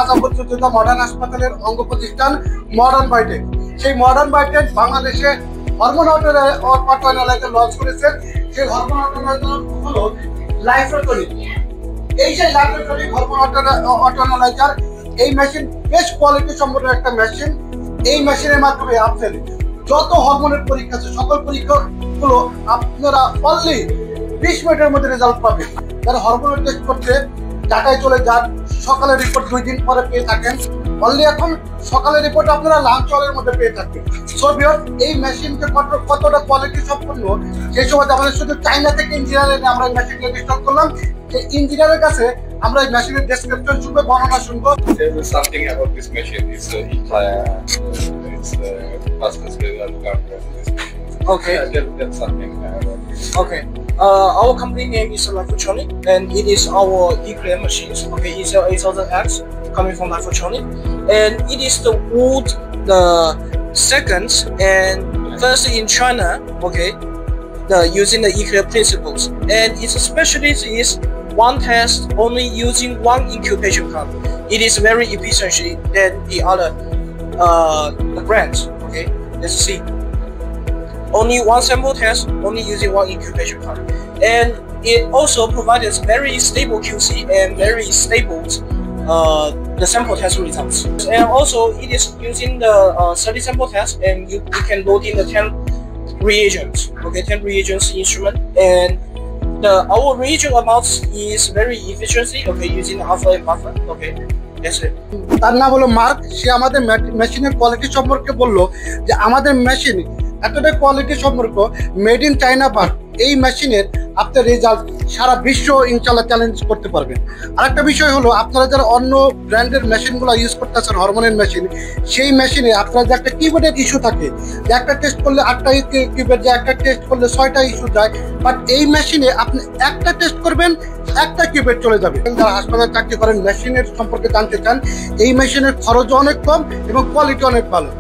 খাজাবুদ্দিন modern হাসপাতালের অঙ্গ প্রতিষ্ঠান মডার্ন বায়োটেক। সেই মডার্ন বায়োটেক বাংলাদেশে হরমোন অটোনালাইজার লঞ্চ করেছেন। সেই হরমোন অটোনালাইজার হলো লাইফোটনিক। এই যে লাইফোটনিক হরমোন অটোনালাইজার, এই মেশিন বেশ কোয়ালিটি সম্পন্ন একটা মেশিন। এই মেশিনের মাধ্যমে আপনার যত হরমোনের পরীক্ষা আছে সকল পরীক্ষাগুলো আপনারা অনলি 20 মিনিটের মধ্যে রেজাল্ট পাবেন। যারা হরমোনের টেস্ট করতে ঢাকায় চলে যান, সকালের রিপোর্ট 2 দিন পরে পেয়ে থাকেন। অনলি এখন সকালের রিপোর্ট আপনারা লাঞ্চ আওয়ারের মধ্যে পেয়ে থাকবেন। সো ভিউয়ার্স, এই মেশিনটা কতটা কোয়ালিটি সম্পন্ন, সেই সময় আমাদের শুধু চাইনা থেকে ইঞ্জিনিয়ার এনে আমরা এই মেশিনটা ইনস্টল করলাম। এই ইঞ্জিনিয়ারের কাছে আমরা এই মেশিনের ডেসক্রিপশন শুনবো, বর্ণনা শুনবো। Something about this machine is it's fastest result card. Okay. That's something about this. Okay. Our company name is Lifotronic, and it is our e-clear machines. Okay, it's a 8000X coming from Lifotronic, and it is the second and first in China. Okay, using the e-clear principles, and its specialty is one test only using one incubation card. It is very efficient than the other brands. Okay, let's see. Only one sample test, only using one incubation card, and it also provides very stable QC and very stable the sample test results. And also, it is using the 30 sample test, and you can load in the 10 reagents. Okay, 10 reagents instrument, and our reagent amounts is very efficiency. Okay, using the alpha and buffer. Okay, that's it. তার নাম হলো mark. সে আমাদের মেশিনের quality সম্পর্কে বললো যে আমাদের machine এতটাই কোয়ালিটি সম্পর্ক, মেড ইন চায়না পার্ট। এই মেশিনের আপনার রেজাল্ট সারা বিশ্ব ইনশাল্লাহ চ্যালেঞ্জ করতে পারবেন। আরেকটা বিষয় হলো, আপনারা যারা অন্য ব্র্যান্ডের মেশিনগুলো ইউজ করতেছেন, হরমোনের মেশিন, সেই মেশিনে আপনার যে একটা কিবোর্ডের ইস্যু থাকে, যে একটা টেস্ট করলে 8টা কিবোর্ড, যে একটা টেস্ট করলে 6টা ইস্যু যায়। বাট এই মেশিনে আপনি একটা টেস্ট করবেন, একটা কিবোর্ড চলে যাবে। যারা হাসপাতালে চাকরি করেন, মেশিনের সম্পর্কে জানতে চান, এই মেশিনের খরচ অনেক কম এবং কোয়ালিটি অনেক ভালো।